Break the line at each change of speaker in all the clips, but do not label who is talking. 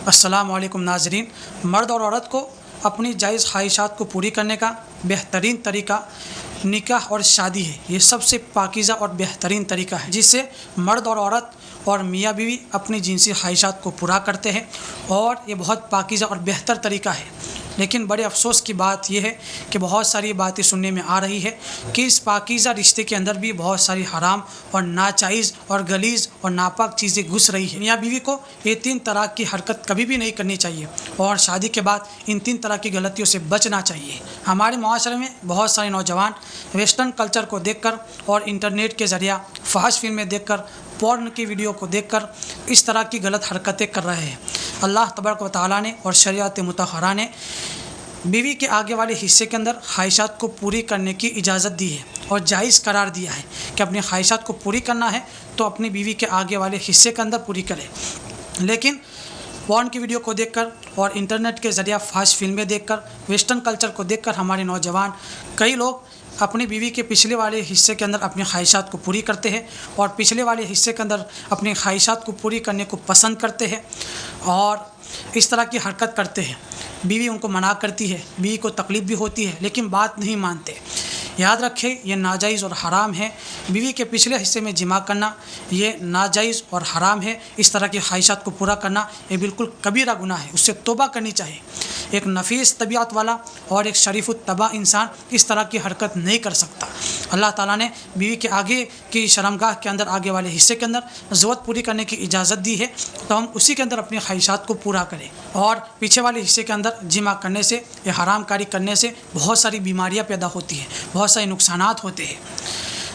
السلام علیکم ناظرین، مرد اور عورت کو اپنی جائز خواہشات کو پوری کرنے کا بہترین طریقہ نکاح اور شادی ہے۔ یہ سب سے پاکیزہ اور بہترین طریقہ ہے جس سے مرد اور عورت اور میاں بیوی اپنی جنسی خواہشات کو پورا کرتے ہیں، اور یہ بہت پاکیزہ اور بہتر طریقہ ہے۔ لیکن بڑے افسوس کی بات یہ ہے کہ بہت ساری باتیں سننے میں آ رہی ہے کہ اس پاکیزہ رشتے کے اندر بھی بہت ساری حرام اور ناجائز اور غلیظ اور ناپاک چیزیں گھس رہی ہیں۔ میاں بیوی کو یہ 3 طرح کی حرکت کبھی بھی نہیں کرنی چاہیے، اور شادی کے بعد ان 3 طرح کی غلطیوں سے بچنا چاہیے۔ ہمارے معاشرے میں بہت سارے نوجوان ویسٹرن کلچر کو دیکھ کر اور انٹرنیٹ کے ذریعہ فحش فلمیں دیکھ کر، پورن کی ویڈیو کو دیکھ کر اس طرح کی غلط حرکتیں کر رہے ہیں۔ اللہ تبارک و تعالیٰ نے اور شریعت مطہرہ نے بیوی کے آگے والے حصے کے اندر خواہشات کو پوری کرنے کی اجازت دی ہے اور جائز قرار دیا ہے کہ اپنی خواہشات کو پوری کرنا ہے تو اپنی بیوی کے آگے والے حصے کے اندر پوری کرے۔ لیکن پورن کی ویڈیو کو دیکھ کر اور انٹرنیٹ کے ذریعہ فحش فلمیں دیکھ کر، ویسٹرن کلچر کو دیکھ کر ہمارے نوجوان کئی لوگ اپنی بیوی کے پچھلے والے حصے کے اندر اپنی خواہشات کو پوری کرتے ہیں، اور پچھلے والے حصے کے اندر اپنی خواہشات کو پوری کرنے کو پسند کرتے ہیں اور اس طرح کی حرکت کرتے ہیں۔ بیوی ان کو منع کرتی ہے، بیوی کو تکلیف بھی ہوتی ہے، لیکن بات نہیں مانتے۔ یاد رکھیں، یہ ناجائز اور حرام ہے۔ بیوی کے پچھلے حصے میں جماع کرنا یہ ناجائز اور حرام ہے۔ اس طرح کی خواہشات کو پورا کرنا یہ بالکل کبیرہ گناہ ہے، اس سے توبہ کرنی چاہیے۔ ایک نفیس طبیعت والا اور ایک شریف الطبع انسان اس طرح کی حرکت نہیں کر سکتا۔ اللہ تعالیٰ نے بیوی کے آگے کی شرمگاہ کے اندر، آگے والے حصے کے اندر ضرورت پوری کرنے کی اجازت دی ہے، تو ہم اسی کے اندر اپنی خواہشات کو پورا کریں۔ اور پیچھے والے حصے کے اندر جماع کرنے سے، یہ حرام کاری کرنے سے بہت ساری بیماریاں پیدا ہوتی ہیں، بہت سارے نقصانات ہوتے ہیں۔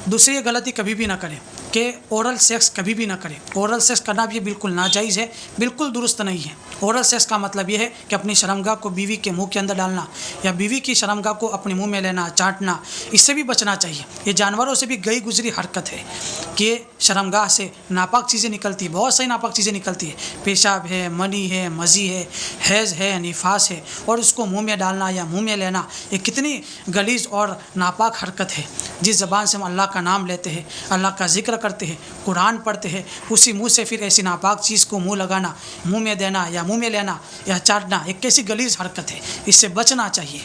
دوسری یہ غلطی کبھی بھی نہ کریں کہ اورل سیکس کبھی بھی نہ کریں۔ اورل سیکس کرنا بھی بالکل ناجائز ہے، بالکل درست نہیں ہے۔ اورل سیکس کا مطلب یہ ہے کہ اپنی شرمگاہ کو بیوی کے منہ کے اندر ڈالنا، یا بیوی کی شرمگاہ کو اپنے منہ میں لینا، چاٹنا، اس سے بھی بچنا چاہیے۔ یہ جانوروں سے بھی گئی گزری حرکت ہے کہ شرمگاہ سے ناپاک چیزیں نکلتی ہیں، بہت ساری ناپاک چیزیں نکلتی ہیں، پیشاب ہے، منی ہے، مزی ہے، حیض ہے، نفاس ہے، اور اس کو منہ میں ڈالنا یا منہ میں لینا، یہ کتنی غلیظ اور ناپاک حرکت ہے۔ جس زبان سے ہم اللہ کا نام لیتے ہیں، اللہ کا ذکر کرتے ہیں، قرآن پڑھتے ہیں، اسی منہ سے پھر ایسی ناپاک چیز کو منہ لگانا، منہ میں دینا یا منہ میں لینا یا چاٹنا، ایک کیسی غلیظ حرکت ہے، اس سے بچنا چاہیے۔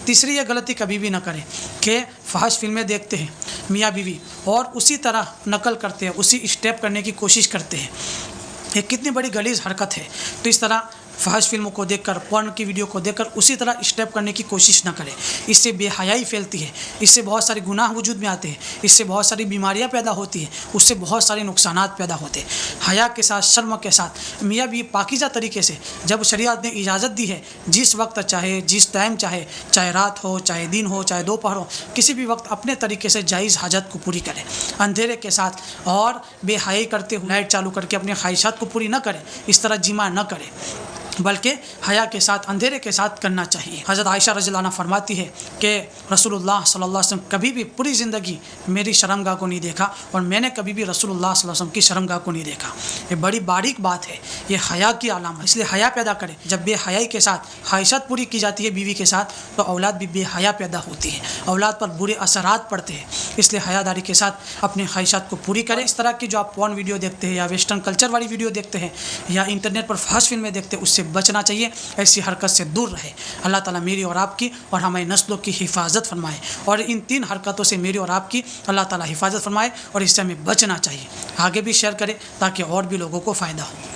تیسری یہ غلطی کبھی بھی نہ کریں کہ فحش فلمیں دیکھتے ہیں میاں بیوی اور اسی طرح نقل کرتے ہیں، اسی اسٹیپ کرنے کی کوشش کرتے ہیں۔ یہ کتنی بڑی غلیظ حرکت ہے۔ تو اس طرح فحش فلموں کو دیکھ کر، پورن کی ویڈیو کو دیکھ کر اسی طرح اسٹیپ کرنے کی کوشش نہ کریں۔ اس سے بے حیائی پھیلتی ہے، اس سے بہت سارے گناہ وجود میں آتے ہیں، اس سے بہت ساری بیماریاں پیدا ہوتی ہیں، اس سے بہت سارے نقصانات پیدا ہوتے ہیں۔ حیا کے ساتھ، شرم کے ساتھ میاں بیوی پاکیزہ طریقے سے، جب شریعت نے اجازت دی ہے، جس وقت چاہے، جس ٹائم چاہے، چاہے رات ہو، چاہے دن ہو، چاہے دوپہر ہو، کسی بھی وقت اپنے طریقے سے جائز حاجت کو پوری کریں۔ اندھیرے کے ساتھ اور بے حیائی کرتے ہوئے لائٹ چالو کر کے اپنی خواہشات کو پوری نہ کریں، اس طرح جماع نہ کریں، بلکہ حیا کے ساتھ، اندھیرے کے ساتھ کرنا چاہیے۔ حضرت عائشہ رضی اللہ عنہ فرماتی ہے کہ رسول اللہ صلی اللہ علیہ وسلم کبھی بھی پوری زندگی میری شرمگاہ کو نہیں دیکھا، اور میں نے کبھی بھی رسول اللہ صلی اللہ علیہ وسلم کی شرمگاہ کو نہیں دیکھا۔ یہ بڑی باریک بات ہے، یہ حیا کی علامت ہے، اس لیے حیا پیدا کریں۔ جب بے حیائی کے ساتھ خواہشات پوری کی جاتی ہے بیوی کے ساتھ، تو اولاد بھی بے حیا پیدا ہوتی ہے، اولاد پر برے اثرات پڑتے ہیں۔ اس لیے حیا داری کے ساتھ اپنی خواہشات کو پوری کریں۔ اس طرح کی جو آپ پورن ویڈیو دیکھتے ہیں یا ویسٹرن کلچر والی ویڈیو دیکھتے ہیں یا انٹرنیٹ پر فحش فلمیں دیکھتے ہیں، اس سے بچنا چاہیے، ایسی حرکت سے دور رہے۔ اللہ تعالیٰ میری اور آپ کی اور ہماری نسلوں کی حفاظت فرمائے، اور ان 3 حرکتوں سے میری اور آپ کی اللہ تعالیٰ حفاظت فرمائے، اور اس سے ہمیں بچنا چاہیے۔ آگے بھی شیئر کریں تاکہ اور بھی لوگوں کو فائدہ ہو۔